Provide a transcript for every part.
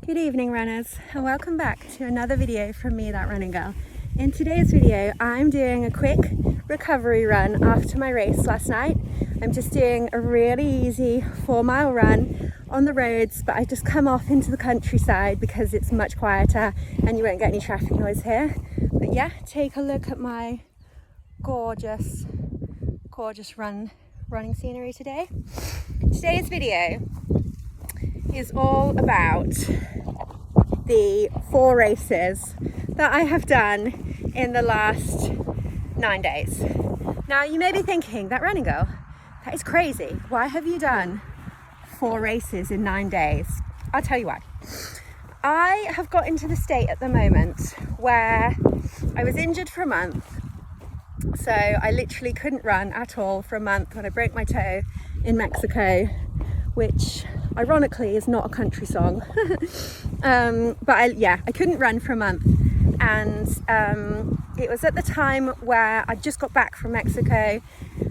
Good evening runners, and welcome back to another video from me, That Running Girl. In today's video I'm doing a quick recovery run after my race last night. I'm just doing a really easy 4-mile run on the roads, but I just come off into the countryside because it's much quieter and you won't get any traffic noise here. But yeah, take a look at my gorgeous running scenery today. Today's video is all about the 4 races that I have done in the last 9 days. Now you may be thinking, That Running Girl, that is crazy. Why have you done 4 races in 9 days? I'll tell you why. I have got into the state at the moment where I was injured for a month. So I literally couldn't run at all for a month when I broke my toe in Mexico, which ironically is not a country song. But I couldn't run for a month, and it was at the time where I just got back from Mexico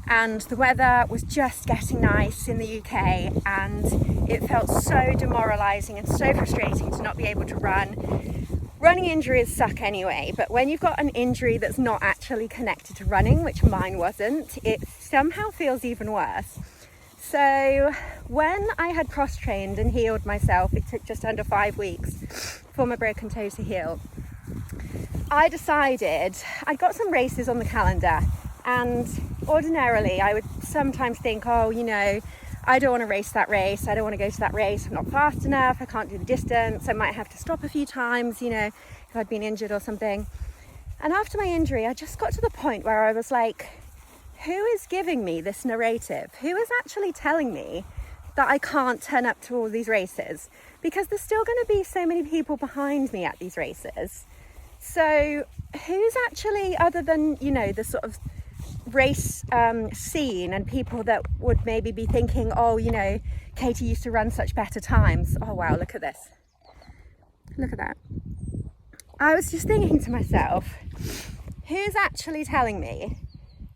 and the weather was just getting nice in the UK, and it felt so demoralizing and so frustrating to not be able to run. Running injuries suck anyway, but when you've got an injury that's not actually connected to running, which mine wasn't, it somehow feels even worse. So when I had cross-trained and healed myself, it took just under 5 weeks for my broken toe to heal. I decided I'd got some races on the calendar, and ordinarily I would sometimes think, oh, you know, I don't want to race that race, I don't want to go to that race, I'm not fast enough, I can't do the distance, I might have to stop a few times, you know, if I'd been injured or something. And after my injury, I just got to the point where I was like, who is giving me this narrative? Who is actually telling me that I can't turn up to all these races? Because there's still going to be so many people behind me at these races. So who's actually, other than, you know, the sort of race scene and people that would maybe be thinking, oh, you know, Katie used to run such better times. Oh, wow, look at this. Look at that. I was just thinking to myself, who's actually telling me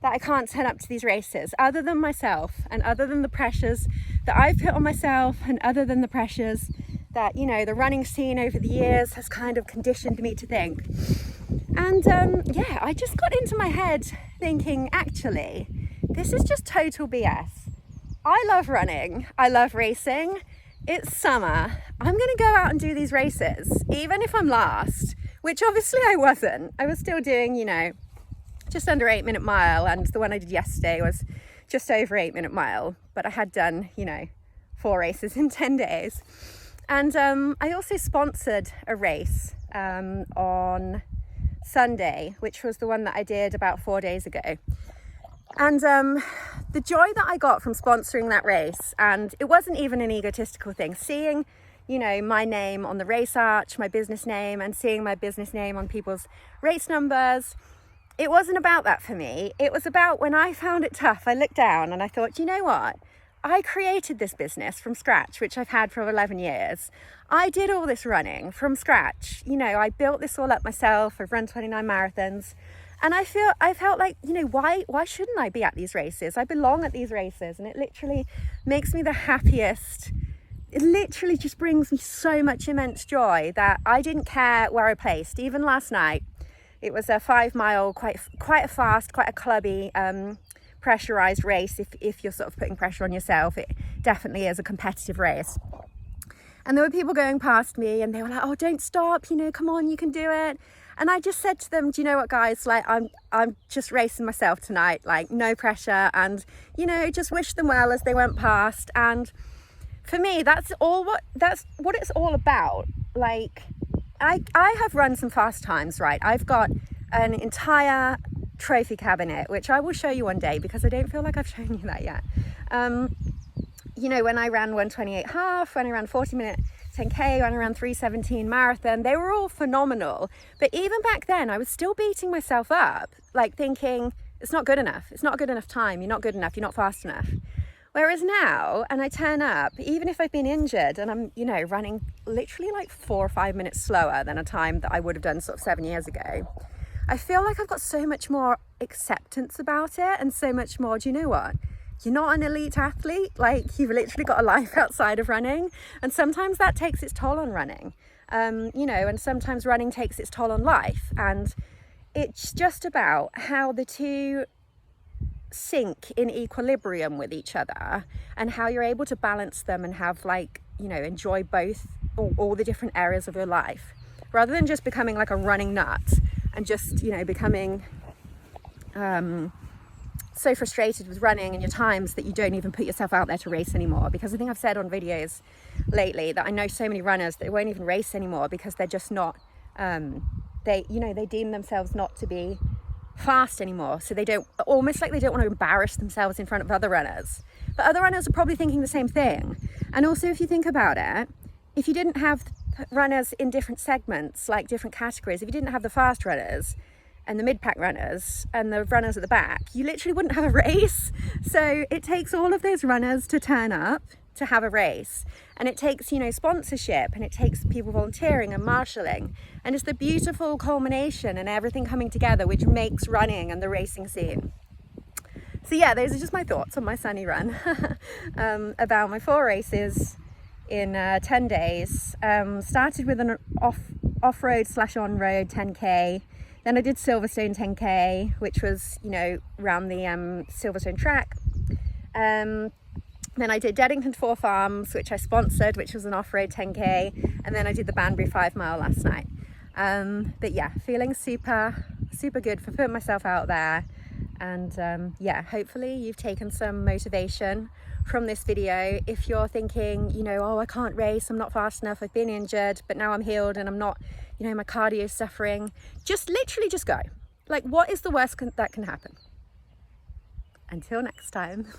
that I can't turn up to these races, other than myself, and other than the pressures that I've put on myself, and other than the pressures that, you know, the running scene over the years has kind of conditioned me to think. And I just got into my head thinking, actually, this is just total BS. I love running, I love racing, it's summer, I'm gonna go out and do these races, even if I'm last, which obviously I wasn't. I was still doing, you know, just under 8-minute mile, and the one I did yesterday was just over 8-minute mile, but I had done, you know, 4 races in 10 days. And I also sponsored a race on Sunday, which was the one that I did about 4 days ago. And the joy that I got from sponsoring that race, and it wasn't even an egotistical thing, seeing, you know, my name on the race arch, my business name, and seeing my business name on people's race numbers, it wasn't about that for me. It was about when I found it tough, I looked down and I thought, you know what? I created this business from scratch, which I've had for 11 years. I did all this running from scratch. You know, I built this all up myself. I've run 29 marathons. And I felt like, you know, why shouldn't I be at these races? I belong at these races, and it literally makes me the happiest. It literally just brings me so much immense joy that I didn't care where I placed. Even last night, it was a 5-mile, quite a fast, quite a clubby, pressurized race. If you're sort of putting pressure on yourself, it definitely is a competitive race. And there were people going past me and they were like, oh, don't stop, you know, come on, you can do it. And I just said to them, do you know what, guys, like I'm just racing myself tonight, like no pressure, and, you know, just wish them well as they went past. And for me, that's what it's all about. Like, I have run some fast times, right? I've got an entire trophy cabinet, which I will show you one day because I don't feel like I've shown you that yet. You know, when I ran 1:28 half, when I ran 40-minute 10K, when I ran 3:17 marathon, they were all phenomenal. But even back then, I was still beating myself up, like thinking, it's not good enough. It's not a good enough time. You're not good enough. You're not fast enough. Whereas now, and I turn up, even if I've been injured and I'm, you know, running literally like 4 or 5 minutes slower than a time that I would have done sort of 7 years ago, I feel like I've got so much more acceptance about it, and so much more, do you know what? you're not an elite athlete. Like, you've literally got a life outside of running, and sometimes that takes its toll on running. You know, and sometimes running takes its toll on life, and it's just about how the two sync in equilibrium with each other, and how you're able to balance them and have, like, you know, enjoy both, all the different areas of your life, rather than just becoming like a running nut and just, you know, becoming so frustrated with running in your times that you don't even put yourself out there to race anymore. Because I think I've said on videos lately that I know so many runners that won't even race anymore because they're just not, they deem themselves not to be fast anymore. So they don't, almost like they don't want to embarrass themselves in front of other runners. But other runners are probably thinking the same thing. And also, if you think about it, if you didn't have runners in different segments, like different categories, if you didn't have the fast runners and the mid-pack runners and the runners at the back, you literally wouldn't have a race. So it takes all of those runners to turn up to have a race, and it takes, you know, sponsorship, and it takes people volunteering and marshalling, and it's the beautiful culmination and everything coming together which makes running and the racing scene. So yeah, those are just my thoughts on my sunny run about my 4 races in 10 days. Started with an off-road / on-road 10k. Then I did Silverstone 10k, which was, you know, around the Silverstone track. Then I did Deddington 4 Farms, which I sponsored, which was an off-road 10k. And then I did the Banbury 5 mile last night. But yeah, feeling super good for putting myself out there. And yeah, hopefully you've taken some motivation from this video. If you're thinking, you know, oh, I can't race, I'm not fast enough, I've been injured, but now I'm healed and I'm not, you know, my cardio is suffering, just literally just go. Like, what is the worst that can happen? Until next time.